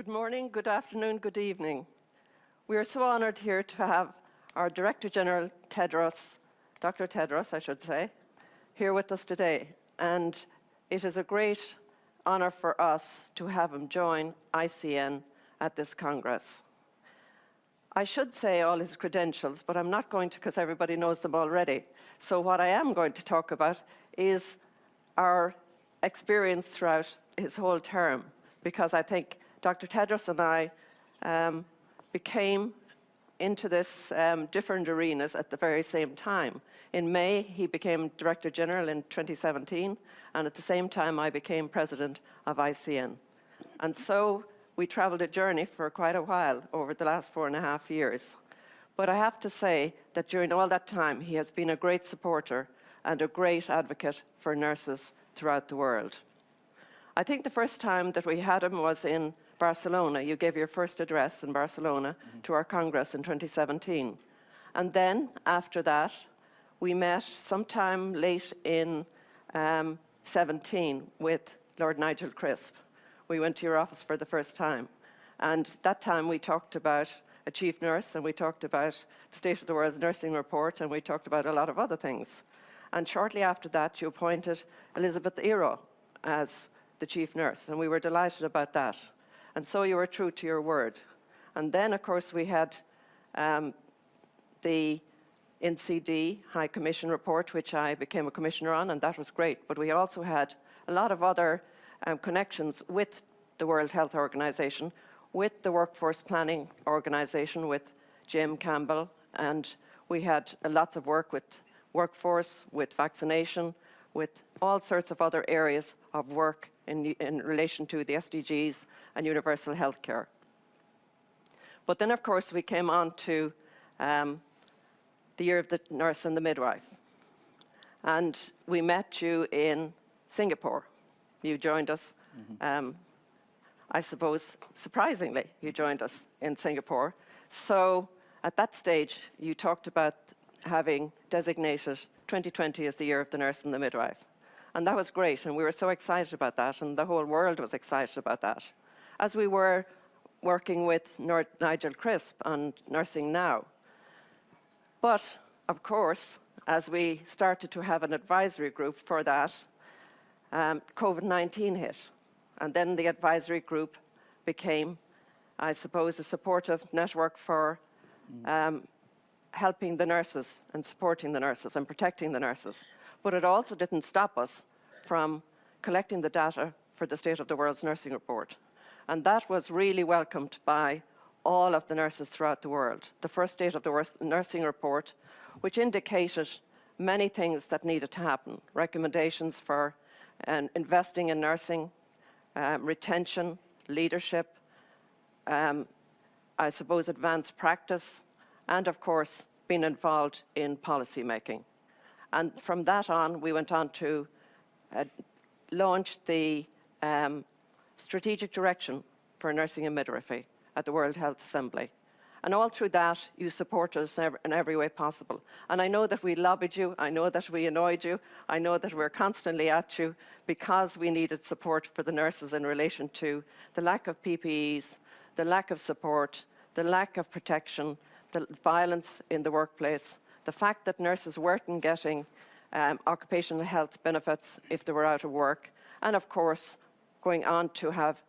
Good morning, good afternoon, good evening. We are so honoured here to have our Director General Tedros, Dr. Tedros, I should say, here with us today. And it is a great honour for us to have him join ICN at this Congress. I should say all his credentials, but I'm not going to because everybody knows them already. So what I am going to talk about is our experience throughout his whole term, because I think Dr. Tedros and I became into this different arenas at the very same time. In May, he became Director General in 2017, and at the same time, I became President of ICN. And so we traveled a journey for quite a while over the last 4.5 years. But I have to say that during all that time, he has been a great supporter and a great advocate for nurses throughout the world. I think the first time that we had him was in Barcelona. You gave your first address in Barcelona to our Congress in 2017. And then, after that, we met sometime late in 17 with Lord Nigel Crisp. We went to your office for the first time. And that time we talked about a chief nurse, and we talked about the State of the World's Nursing Report, and we talked about a lot of other things. And shortly after that, you appointed Elizabeth Ero as the chief nurse, and we were delighted about that. And so you were true to your word. And then, of course, we had the NCD High Commission report, which I became a commissioner on, and that was great. But we also had a lot of other connections with the World Health Organization, with the Workforce Planning Organization, with Jim Campbell, and we had lots of work with workforce, with vaccination, with all sorts of other areas of work in relation to the SDGs and universal health care. But then, of course, we came on to the Year of the Nurse and the Midwife. And we met you in Singapore. You joined us, I suppose, surprisingly, you joined us in Singapore. So at that stage, you talked about having designated 2020 as the Year of the Nurse and the Midwife. And that was great, and we were so excited about that, and the whole world was excited about that. As we were working with Nigel Crisp on Nursing Now. But, of course, as we started to have an advisory group for that, COVID-19 hit. And then the advisory group became, I suppose, a supportive network for helping the nurses and supporting the nurses and protecting the nurses. But it also didn't stop us from collecting the data for the State of the World's Nursing Report. And that was really welcomed by all of the nurses throughout the world. The first State of the World's Nursing Report, which indicated many things that needed to happen, recommendations for investing in nursing, retention, leadership, I suppose advanced practice, and of course, being involved in policy making. And from that on, we went on to launch the strategic direction for nursing and midwifery at the World Health Assembly. And all through that, you support us in every way possible. And I know that we lobbied you, I know that we annoyed you, I know that we're constantly at you because we needed support for the nurses in relation to the lack of PPEs, the lack of support, the lack of protection, the violence in the workplace, the fact that nurses weren't getting occupational health benefits if they were out of work, and of course, going on to have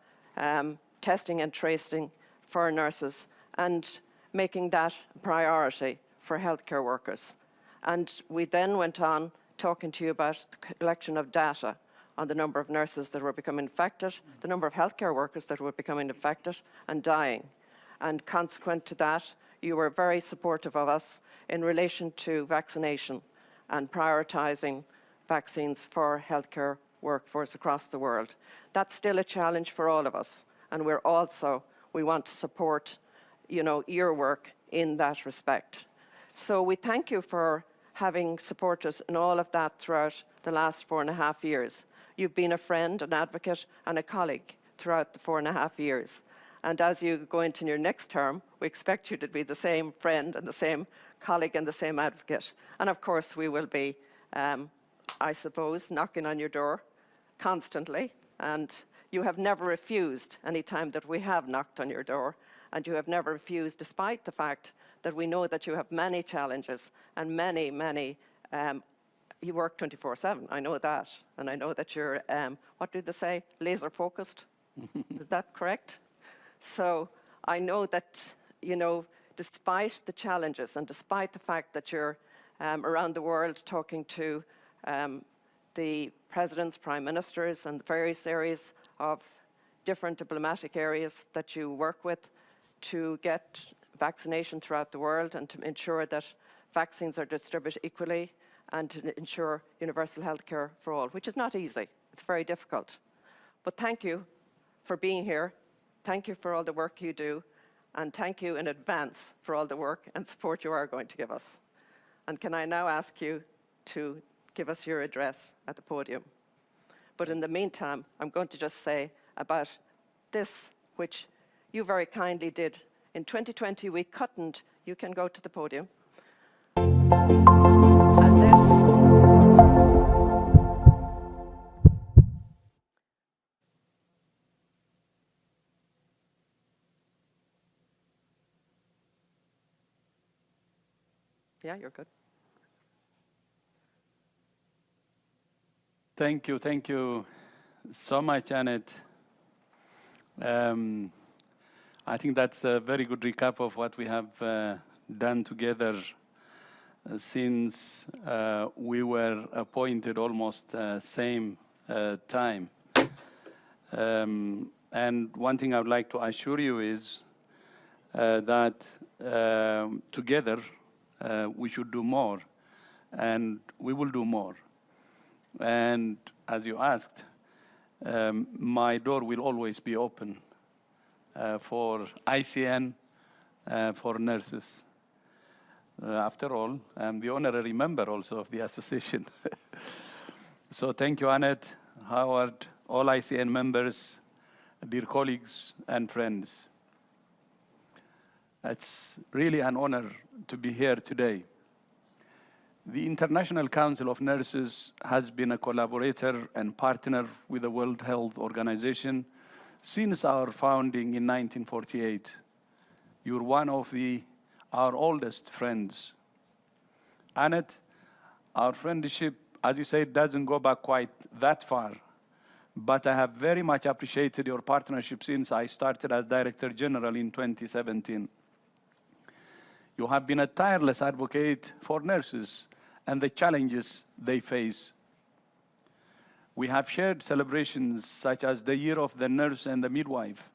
testing and tracing for nurses and making that a priority for healthcare workers. And we then went on talking to you about the collection of data on the number of nurses that were becoming infected, the number of healthcare workers that were becoming infected and dying. And consequent to that, you were very supportive of us in relation to vaccination and prioritising vaccines for healthcare workforce across the world. That's still a challenge for all of us, and we want to support, your work in that respect. So we thank you for having supported us in all of that throughout the last 4.5 years. You've been a friend, an advocate, and a colleague throughout the 4.5 years. And as you go into your next term, we expect you to be the same friend and the same colleague and the same advocate. And of course, we will be, I suppose, knocking on your door constantly and you have never refused any time that we have knocked on your door, and you have never refused despite the fact that we know that you have many challenges and many, you work 24/7, I know that. And I know that you're, what do they say, laser focused? Is that correct? So I know that, you know, despite the challenges and despite the fact that you're around the world talking to the presidents, prime ministers, and various areas of different diplomatic areas that you work with to get vaccination throughout the world and to ensure that vaccines are distributed equally and to ensure universal health care for all, which is not easy. It's very difficult. But thank you for being here. Thank you for all the work you do. And thank you in advance for all the work and support you are going to give us. And can I now ask you to give us your address at the podium? But in the meantime, I'm going to just say about this, which you very kindly did. In 2020, we couldn't. You can go to the podium. And this. Yeah, you're good. Thank you so much, Annette. I think that's a very good recap of what we have done together since we were appointed almost same time. And one thing I would like to assure you is that together we should do more, and we will do more. And as you asked, my door will always be open for ICN, for nurses. After all, I'm the honorary member also of the association. So thank you, Annette, Howard, all ICN members, dear colleagues and friends. It's really an honor to be here today. The International Council of Nurses has been a collaborator and partner with the World Health Organization since our founding in 1948. You're one of our oldest friends. Annette, our friendship, as you said, doesn't go back quite that far, but I have very much appreciated your partnership since I started as Director General in 2017. You have been a tireless advocate for nurses and the challenges they face. We have shared celebrations such as the Year of the Nurse and the Midwife.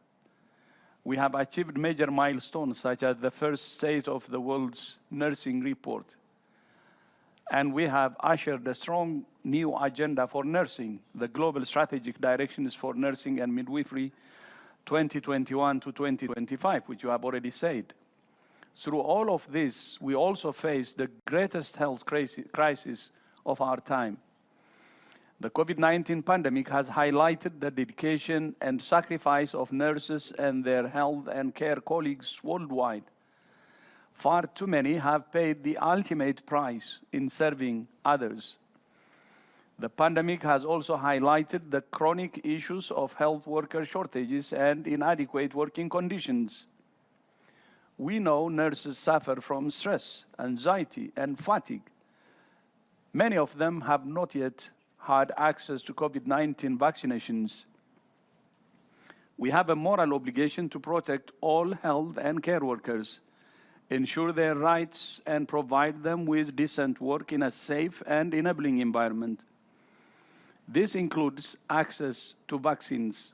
We have achieved major milestones such as the first State of the World's Nursing Report. And we have ushered a strong new agenda for nursing, the Global Strategic Directions for Nursing and Midwifery 2021 to 2025, which you have already said. Through all of this, we also face the greatest health crisis of our time. The COVID-19 pandemic has highlighted the dedication and sacrifice of nurses and their health and care colleagues worldwide. Far too many have paid the ultimate price in serving others. The pandemic has also highlighted the chronic issues of health worker shortages and inadequate working conditions. We know nurses suffer from stress, anxiety, and fatigue. Many of them have not yet had access to COVID-19 vaccinations. We have a moral obligation to protect all health and care workers, ensure their rights, and provide them with decent work in a safe and enabling environment. This includes access to vaccines.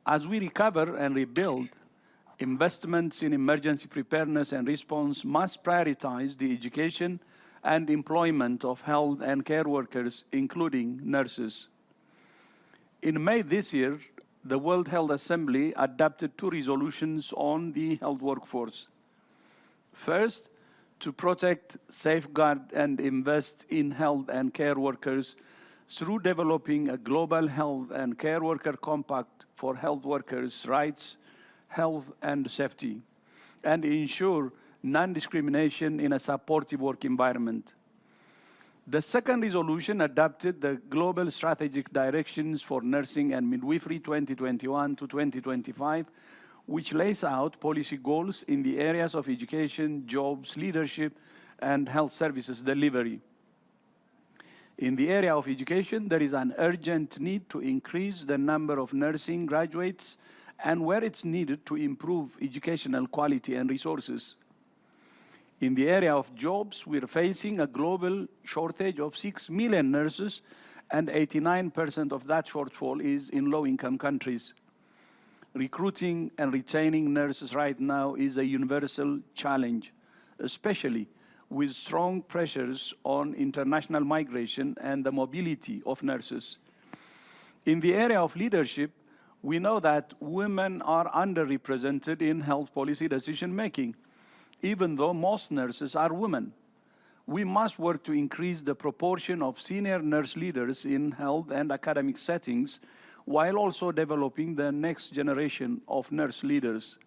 As we recover and rebuild, investments in emergency preparedness and response must prioritize the education and employment of health and care workers, including nurses. In May this year, the World Health Assembly adopted 2 resolutions on the health workforce. First, to protect, safeguard, and invest in health and care workers through developing a global health and care worker compact for health workers' rights, health and safety, and ensure non-discrimination in a supportive work environment. The second resolution adopted the Global Strategic Directions for Nursing and Midwifery 2021 to 2025, which lays out policy goals in the areas of education, jobs, leadership, and health services delivery. In the area of education, there is an urgent need to increase the number of nursing graduates and where it's needed to improve educational quality and resources. In the area of jobs, we're facing a global shortage of 6 million nurses, and 89% of that shortfall is in low-income countries. Recruiting and retaining nurses right now is a universal challenge, especially with strong pressures on international migration and the mobility of nurses. In the area of leadership, we know that women are underrepresented in health policy decision-making, even though most nurses are women. We must work to increase the proportion of senior nurse leaders in health and academic settings, while also developing the next generation of nurse leaders.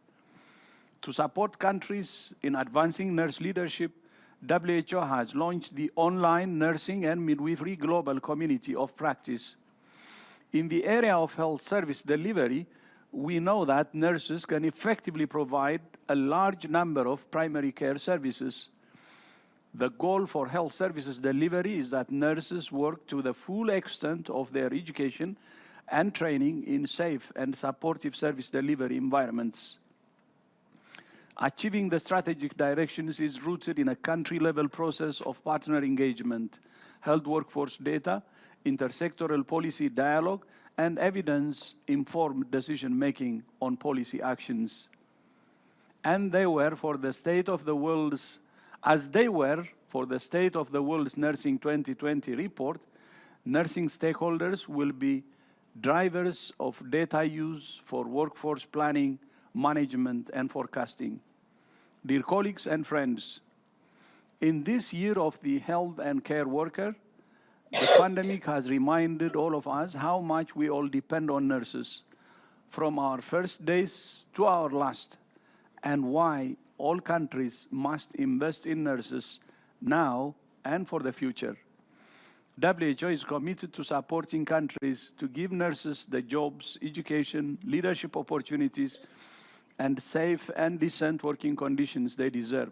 To support countries in advancing nurse leadership, WHO has launched the online Nursing and Midwifery Global Community of Practice. In the area of health service delivery, we know that nurses can effectively provide a large number of primary care services. The goal for health services delivery is that nurses work to the full extent of their education and training in safe and supportive service delivery environments. Achieving the strategic directions is rooted in a country-level process of partner engagement, health workforce data, intersectoral policy dialogue, and evidence-informed decision-making on policy actions. And they were for the state of the world's, as they were for the State of the World's Nursing 2020 report, nursing stakeholders will be drivers of data use for workforce planning, management, and forecasting. Dear colleagues and friends, in this year of the health and care worker, the pandemic has reminded all of us how much we all depend on nurses, from our first days to our last, and why all countries must invest in nurses now and for the future. WHO is committed to supporting countries to give nurses the jobs, education, leadership opportunities, and safe and decent working conditions they deserve.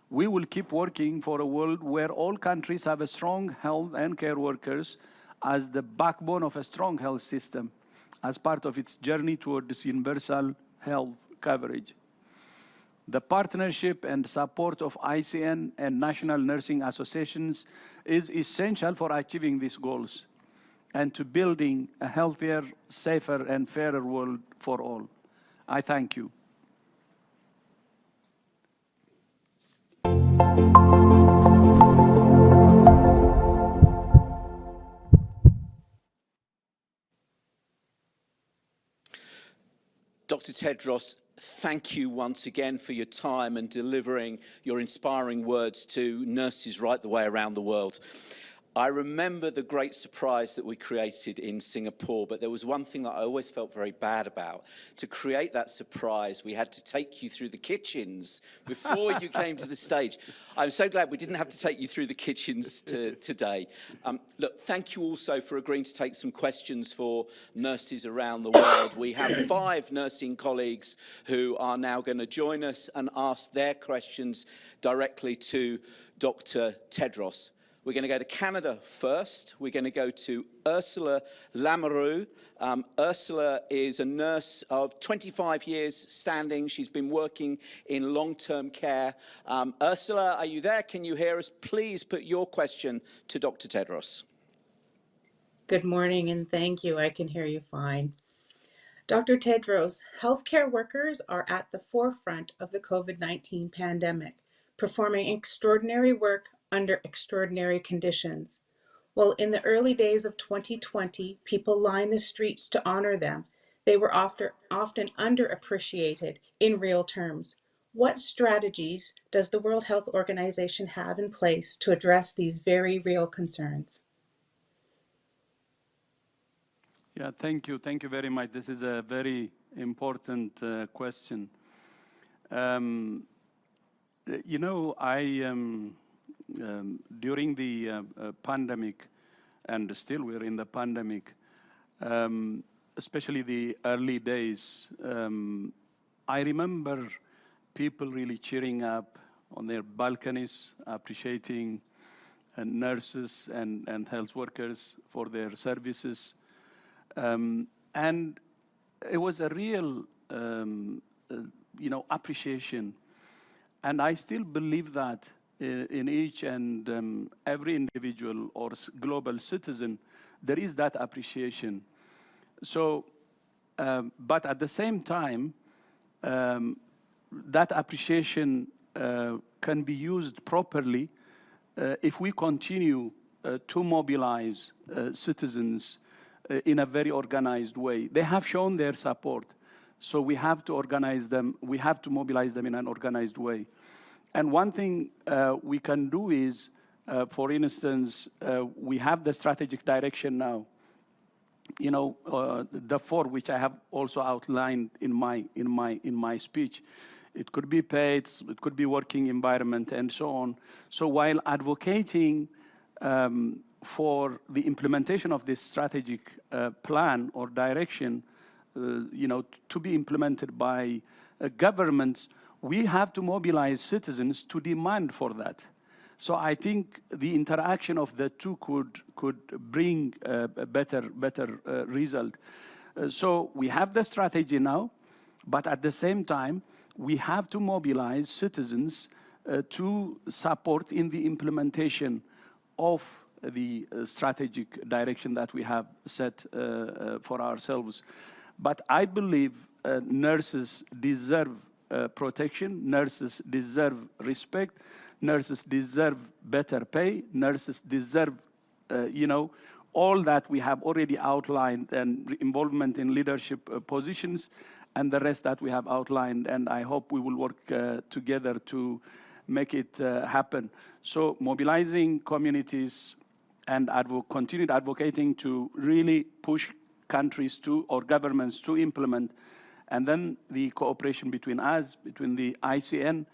We will keep working for a world where all countries have a strong health and care workers as the backbone of a strong health system, as part of its journey towards universal health coverage. The partnership and support of ICN and national nursing associations is essential for achieving these goals and to building a healthier, safer, and fairer world for all. I thank you. Dr. Tedros, thank you once again for your time and delivering your inspiring words to nurses right the way around the world. I remember the great surprise that we created in Singapore, but there was one thing that I always felt very bad about. To create that surprise, we had to take you through the kitchens before you came to the stage. I'm so glad we didn't have to take you through the kitchens today. Look, thank you also for agreeing to take some questions for nurses around the world. We have 5 nursing colleagues who are now going to join us and ask their questions directly to Dr. Tedros. We're going to go to Canada first. We're going to go to Ursula Lamoureux. Ursula is a nurse of 25 years standing. She's been working in long-term care. Ursula, are you there? Can you hear us? Please put your question to Dr. Tedros. Good morning and thank you. I can hear you fine. Dr. Tedros, healthcare workers are at the forefront of the COVID-19 pandemic, performing extraordinary work under extraordinary conditions. While in the early days of 2020, people lined the streets to honor them, they were often underappreciated in real terms. What strategies does the World Health Organization have in place to address these very real concerns? Yeah, thank you. Thank you very much. This is a very important question. You know, during the pandemic, and still we're in the pandemic, especially the early days, I remember people really cheering up on their balconies, appreciating nurses and health workers for their services. And it was a real, appreciation. And I still believe that in each and every individual or global citizen, there is that appreciation. So, but at the same time, that appreciation can be used properly if we continue to mobilize citizens in a very organized way. They have shown their support, so we have to organize them, we have to mobilize them in an organized way. And one thing we can do is, for instance, we have the strategic direction now. The four which I have also outlined in my speech. It could be paid, it could be working environment, and so on. So while advocating for the implementation of this strategic plan or direction, to be implemented by governments, we have to mobilize citizens to demand for that. So I think the interaction of the two could bring a better result. So we have the strategy now, but at the same time, we have to mobilize citizens to support in the implementation of the strategic direction that we have set for ourselves. But I believe nurses deserve protection, nurses deserve respect, nurses deserve better pay, nurses deserve, all that we have already outlined, and involvement in leadership positions, and the rest that we have outlined. And I hope we will work together to make it happen. So mobilizing communities and continued advocating to really push countries or governments to implement, and then the cooperation between us, between the ICN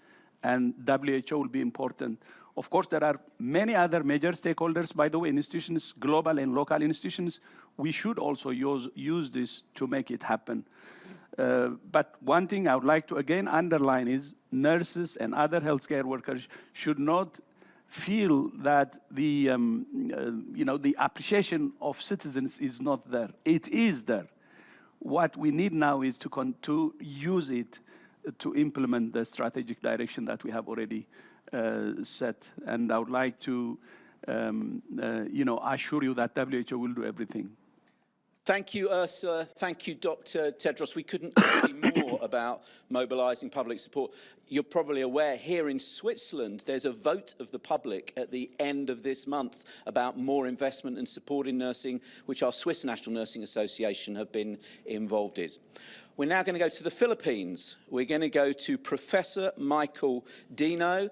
and WHO will be important. Of course, there are many other major stakeholders, by the way, institutions, global and local institutions. We should also use this to make it happen. But one thing I would like to again underline is nurses and other healthcare workers should not feel that the appreciation of citizens is not there. It is there. What we need now is to use it to implement the strategic direction that we have already set. And I would like to, assure you that WHO will do everything. Thank you, Ursula. Thank you, Dr. Tedros. We couldn't agree more about mobilising public support. You're probably aware here in Switzerland, there's a vote of the public at the end of this month about more investment and support in nursing, which our Swiss National Nursing Association have been involved in. We're now going to go to the Philippines. We're going to go to Professor Michael Dino.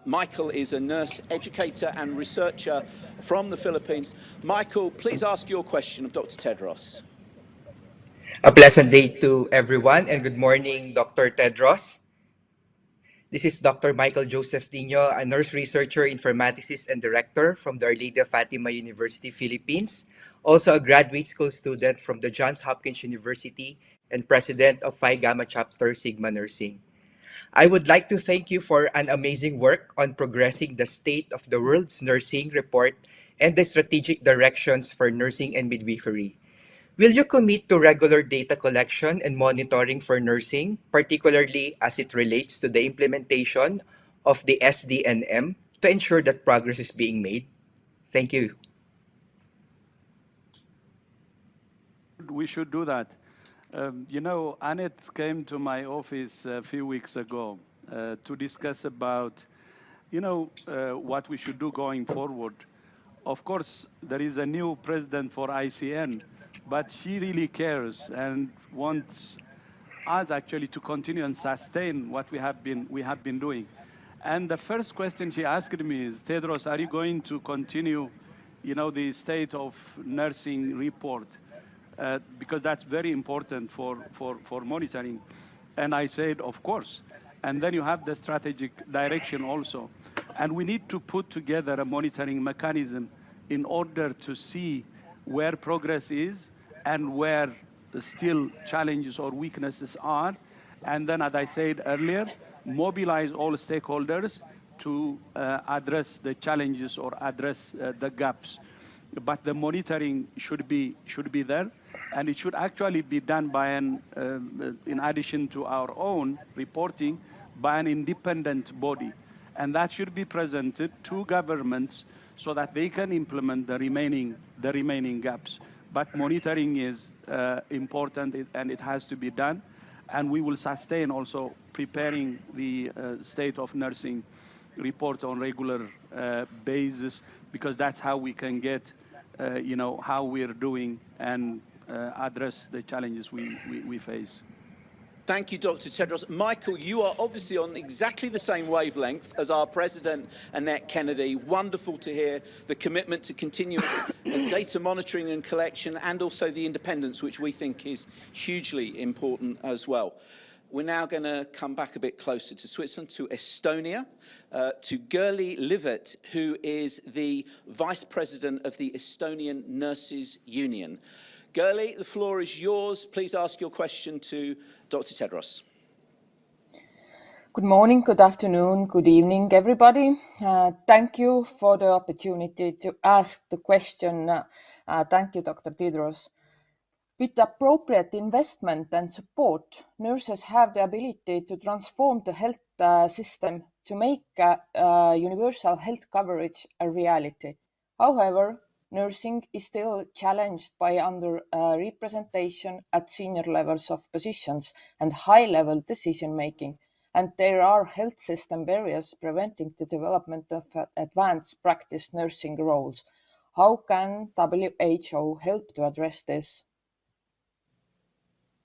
Michael is a nurse educator and researcher from the Philippines. Michael, please ask your question of Dr. Tedros. A pleasant day to everyone, and good morning, Dr. Tedros. This is Dr. Michael Joseph Dino, a nurse researcher, informaticist, and director from the Our Lady of Fatima University, Philippines. Also a graduate school student from the Johns Hopkins University and president of Phi Gamma Chapter Sigma Nursing. I would like to thank you for an amazing work on progressing the State of the World's Nursing Report and the strategic directions for nursing and midwifery. Will you commit to regular data collection and monitoring for nursing, particularly as it relates to the implementation of the SDNM to ensure that progress is being made? Thank you. We should do that. Annette came to my office a few weeks ago to discuss about, what we should do going forward. Of course, there is a new president for ICN, but she really cares and wants us actually to continue and sustain what we have been doing. And the first question she asked me is, Tedros, are you going to continue, the state of nursing report? Because that's very important for monitoring. And I said, of course. And then you have the strategic direction also. And we need to put together a monitoring mechanism in order to see where progress is and where still challenges or weaknesses are. And then, as I said earlier, mobilize all stakeholders to address the challenges or address the gaps. But the monitoring should be there, and it should actually be done by in addition to our own reporting, by an independent body. And that should be presented to governments so that they can implement the remaining gaps. But monitoring is important, and it has to be done. And we will sustain also preparing the state of nursing report on regular basis, because that's how we can get, how we're doing and address the challenges we face. Thank you, Dr. Tedros. Michael, you are obviously on exactly the same wavelength as our President, Annette Kennedy. Wonderful to hear the commitment to continuous data monitoring and collection, and also the independence, which we think is hugely important as well. We're now going to come back a bit closer to Switzerland, to Estonia, to Gurli Livet, who is the Vice President of the Estonian Nurses Union. Gurli, the floor is yours. Please ask your question to Dr. Tedros. Good morning, good afternoon, good evening, everybody. Thank you for the opportunity to ask the question. Thank you, Dr. Tedros. With appropriate investment and support, nurses have the ability to transform the health system to make universal health coverage a reality. However, nursing is still challenged by under-representation at senior levels of positions and high-level decision-making, and there are health system barriers preventing the development of advanced practice nursing roles. How can WHO help to address this?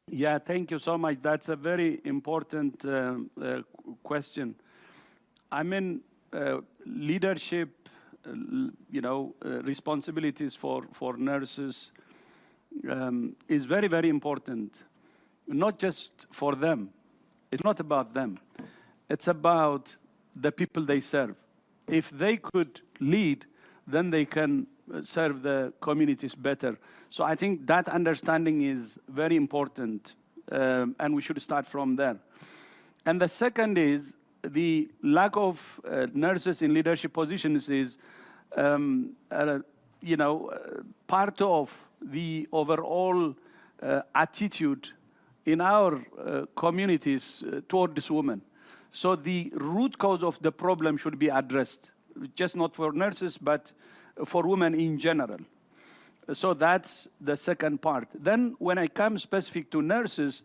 Yeah, thank you so much. That's a very important question. I mean, leadership, responsibilities for nurses is very, very important. Not just for them. It's not about them. It's about the people they serve. If they could lead, then they can serve the communities better. So I think that understanding is very important, and we should start from there. And the second is the lack of nurses in leadership positions is, part of the overall attitude in our communities towards women. So the root cause of the problem should be addressed, just not for nurses, but for women in general. So that's the second part. Then when I come specific to nurses,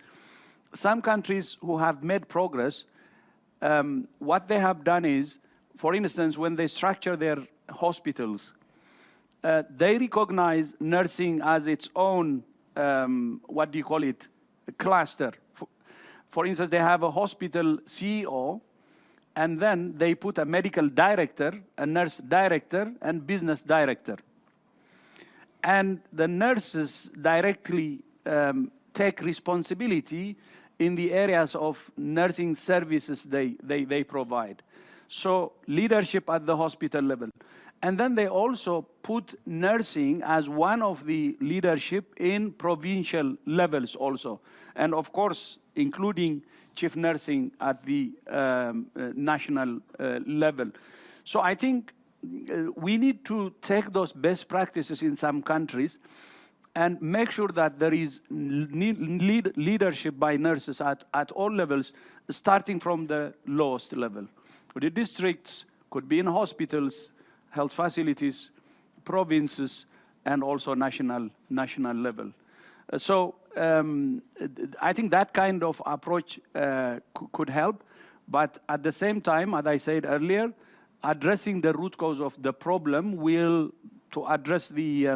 some countries who have made progress, what they have done is, for instance, when they structure their hospitals, they recognize nursing as its own, cluster. For instance, they have a hospital CEO, and then they put a medical director, a nurse director, and business director. And the nurses directly take responsibility in the areas of nursing services they provide. So leadership at the hospital level. And then they also put nursing as one of the leadership in provincial levels also. And of course, including chief nursing at the national level. So I think we need to take those best practices in some countries and make sure that there is leadership by nurses at all levels, starting from the lowest level. The districts could be in hospitals, health facilities, provinces, and also national level. So I think that kind of approach could help. But at the same time, as I said earlier, addressing the root cause of the problem to address the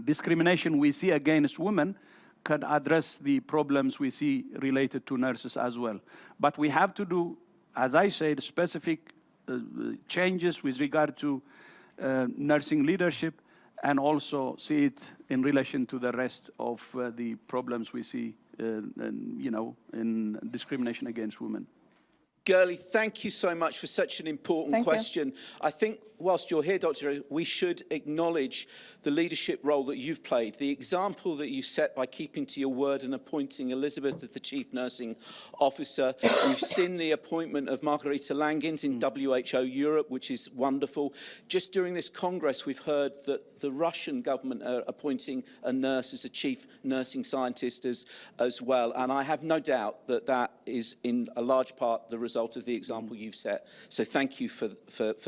discrimination we see against women, can address the problems we see related to nurses as well. But we have to do, as I said, specific changes with regard to nursing leadership, and also see it in relation to the rest of the problems we see, in discrimination against women. Gurley, thank you so much for such an important Thank you. question. I think whilst you're here, Dr. we should acknowledge the leadership role that you've played, the example that you set by keeping to your word and appointing Elizabeth as the Chief Nursing Officer. We've seen the appointment of Margarita Langins in WHO Europe, which is wonderful. Just during this Congress, we've heard that the Russian government are appointing a nurse as a Chief Nursing Scientist as well. And I have no doubt that that is in a large part the result of the example you've set. So thank you for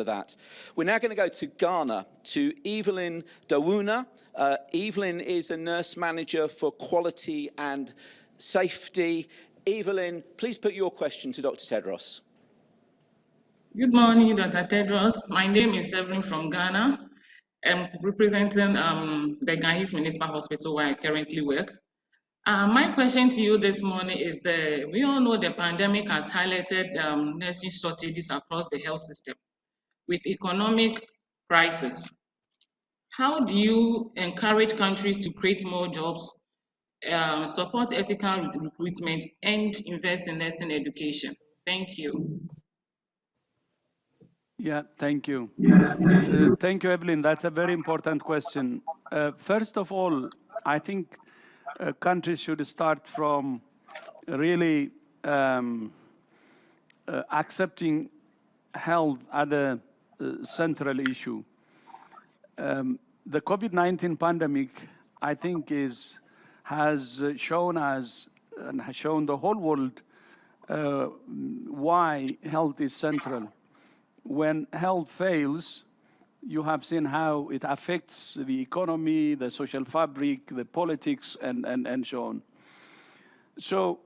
that. We're now going to go to Ghana, to Evelyn Dawuna. Evelyn is a nurse manager for quality and safety. Evelyn, please put your question to Dr. Tedros. Good morning, Dr. Tedros. My name is Evelyn from Ghana. I'm representing the Ghanese Municipal Hospital where I currently work. My question to you this morning is we all know the pandemic has highlighted nursing shortages across the health system with economic crisis. How do you encourage countries to create more jobs, support ethical recruitment, and invest in nursing education? Thank you. Yeah, thank you. Thank you, Evelyn. That's a very important question. First of all, I think countries should start from really accepting health as a central issue. The COVID-19 pandemic, I think, has shown us and has shown the whole world why health is central. When health fails, you have seen how it affects the economy, the social fabric, the politics, and so on. So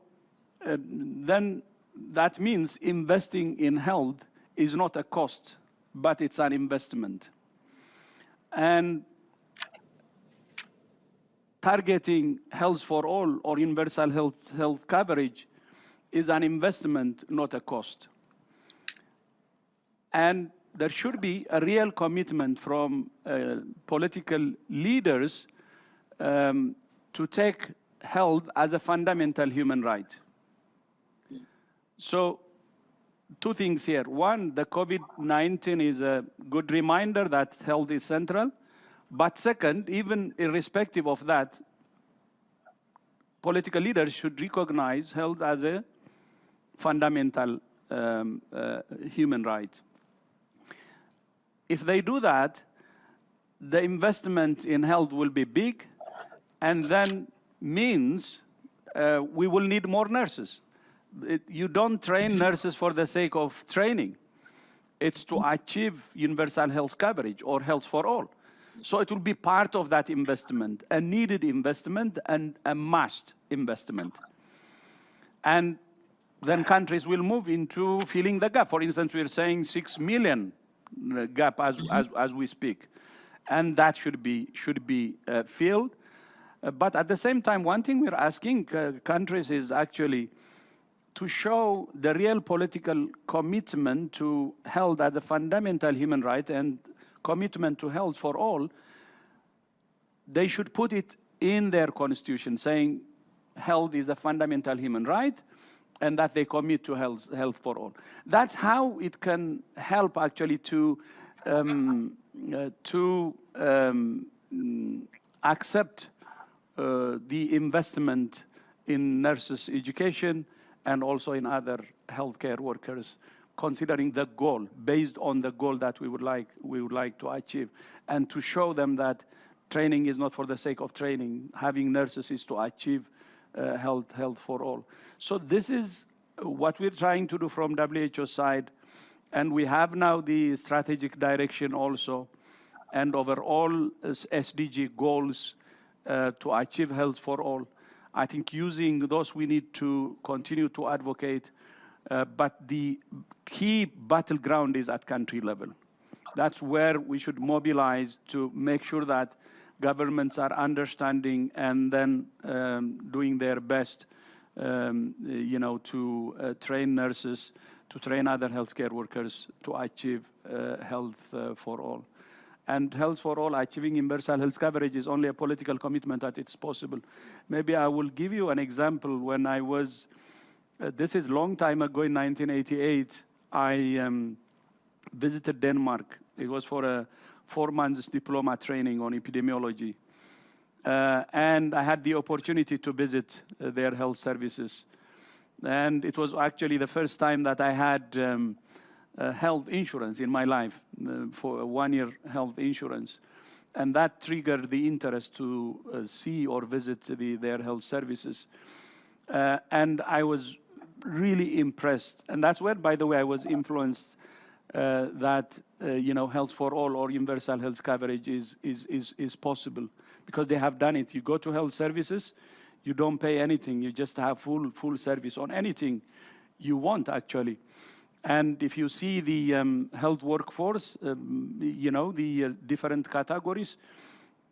then that means investing in health is not a cost, but it's an investment. And targeting health for all or universal health coverage is an investment, not a cost. And there should be a real commitment from political leaders to take health as a fundamental human right. So, two things here. One, the COVID-19 is a good reminder that health is central. But second, even irrespective of that, political leaders should recognize health as a fundamental human right. If they do that, the investment in health will be big, and then means we will need more nurses. You don't train nurses for the sake of training. It's to achieve universal health coverage or health for all. So it will be part of that investment, a needed investment and a must investment. And then countries will move into filling the gap. For instance, we're saying 6 million gap as we speak. And that should be filled. But at the same time, one thing we're asking countries is actually to show the real political commitment to health as a fundamental human right and commitment to health for all. They should put it in their constitution, saying health is a fundamental human right and that they commit to health for all. That's how it can help actually to accept the investment in nurses' education and also in other healthcare workers, considering the goal, based on the goal that we would like to achieve, and to show them that training is not for the sake of training. Having nurses is to achieve health for all. So this is what we're trying to do from WHO side, and we have now the strategic direction also, and overall SDG goals to achieve health for all. I think using those we need to continue to advocate, but the key battleground is at country level. That's where we should mobilize to make sure that governments are understanding and then doing their best, to train nurses, to train other healthcare workers to achieve health for all. And health for all, achieving universal health coverage is only a political commitment that it's possible. Maybe I will give you an example. When I was this is long time ago in 1988. I visited Denmark. It was for a 4 months diploma training on epidemiology. And I had the opportunity to visit their health services. And it was actually the first time that I had health insurance in my life, for a 1-year health insurance. And that triggered the interest to see or visit their health services. And I was really impressed. And that's where, by the way, I was influenced that health for all or universal health coverage is possible, because they have done it. You go to health services, you don't pay anything. You just have full service on anything you want, actually. And if you see the health workforce, the different categories,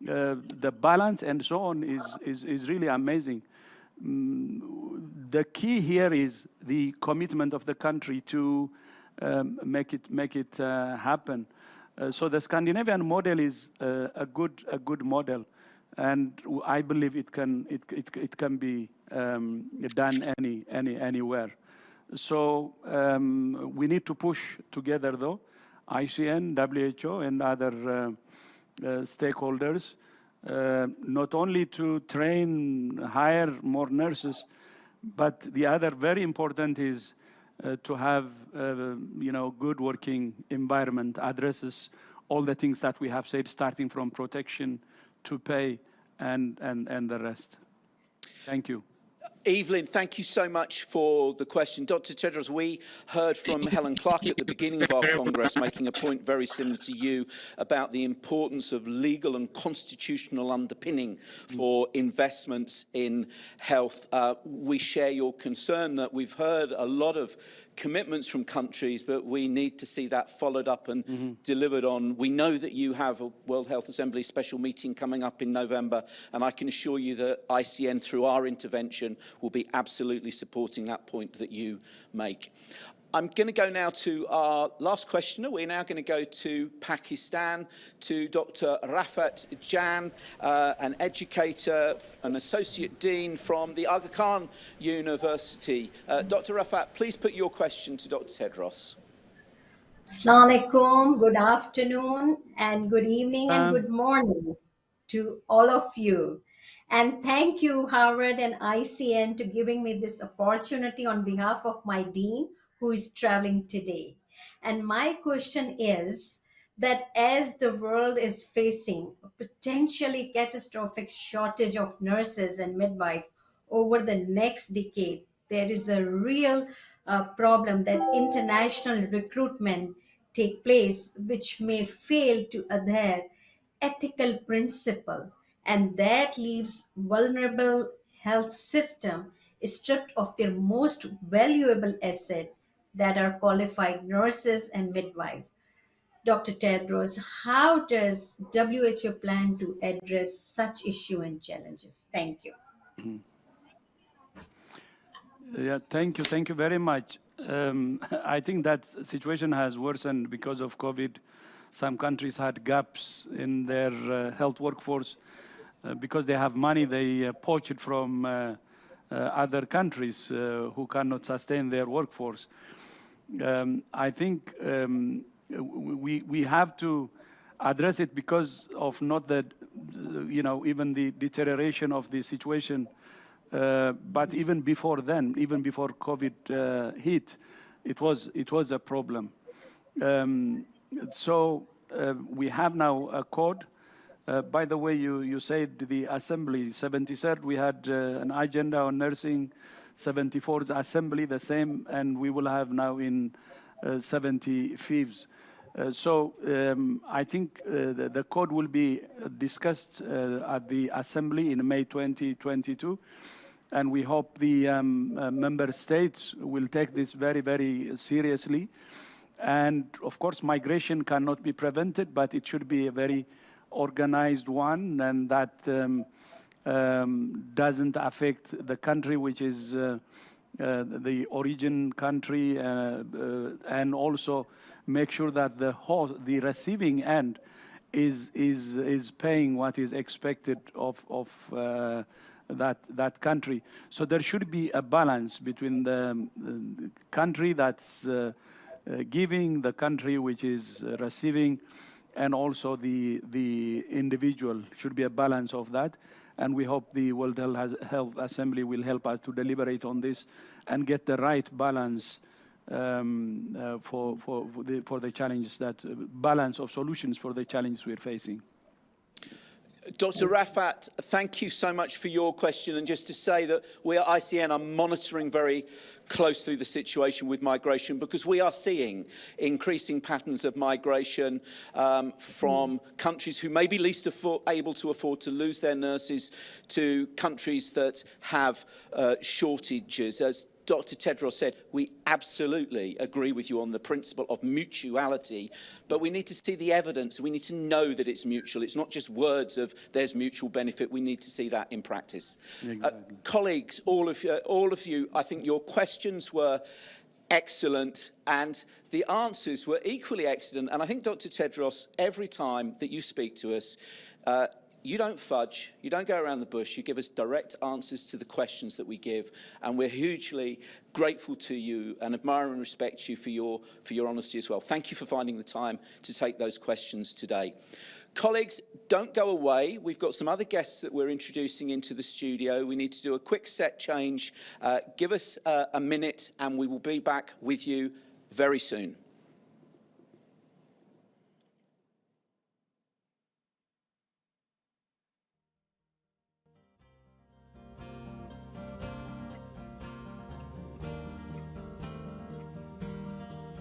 the balance and so on is really amazing. The key here is the commitment of the country to make it happen. So the Scandinavian model is a good model, and I believe it can be done anywhere. So we need to push together, though, ICN, WHO, and other stakeholders, not only to hire more nurses, but the other very important is to have good working environment, addresses all the things that we have said, starting from protection to pay and the rest. Thank you. Evelyn, thank you so much for the question. Dr. Tedros, we heard from Helen Clark at the beginning of our Congress making a point very similar to you about the importance of legal and constitutional underpinning for investments in health. We share your concern that we've heard a lot of commitments from countries, but we need to see that followed up and delivered on. We know that you have a World Health Assembly special meeting coming up in November, and I can assure you that ICN, through our intervention, will be absolutely supporting that point that you make. I'm going to go now to our last questioner. We're now going to go to Pakistan, to Dr. Rafat Jan, an educator, an associate dean from the Aga Khan University. Dr. Rafat, please put your question to Dr. Tedros. Assalamu alaikum, good afternoon, and good evening, and good morning to all of you. And thank you, Harvard and ICN, to giving me this opportunity on behalf of my dean, who is traveling today. And my question is that as the world is facing a potentially catastrophic shortage of nurses and midwives over the next decade, there is a real problem that international recruitment take place, which may fail to adhere ethical principle, and that leaves vulnerable health system stripped of their most valuable asset, that are qualified nurses and midwives. Dr. Tedros, how does WHO plan to address such issue and challenges? Thank you. Yeah, thank you very much. I think that situation has worsened because of COVID. Some countries had gaps in their health workforce. Because they have money, they poach it from other countries who cannot sustain their workforce. I think we have to address it because of not that, even the deterioration of the situation, but even before then, even before COVID hit, it was a problem. So we have now a code. By the way, you said the assembly, 73rd, we had an agenda on nursing, 74th assembly, the same, and we will have now in 75th. So I think the code will be discussed at the assembly in May 2022, and we hope the member states will take this very, very seriously. And of course, migration cannot be prevented, but it should be a very organized one, and that doesn't affect the country, which is the origin country, and also make sure that the receiving end is paying what is expected of that country. So there should be a balance between the country that's giving, the country which is receiving, and also the individual. Should be a balance of that. And we hope the World Health Assembly will help us to deliberate on this and get the right balance for the challenges, that balance of solutions for the challenges we're facing. Dr. Rafat, thank you so much for your question. And just to say that we at ICN are monitoring very closely the situation with migration, because we are seeing increasing patterns of migration from countries who may be least able to afford to lose their nurses to countries that have shortages. As Dr. Tedros said, we absolutely agree with you on the principle of mutuality, but we need to see the evidence. We need to know that it's mutual. It's not just words of there's mutual benefit. We need to see that in practice. Exactly. Colleagues, all of you, I think your questions were excellent and the answers were equally excellent. And I think, Dr. Tedros, every time that you speak to us, you don't fudge, you don't go around the bush, you give us direct answers to the questions that we give, and we're hugely grateful to you and admire and respect you for your honesty as well. Thank you for finding the time to take those questions today. Colleagues, don't go away. We've got some other guests that we're introducing into the studio. We need to do a quick set change. Give us a minute and we will be back with you very soon.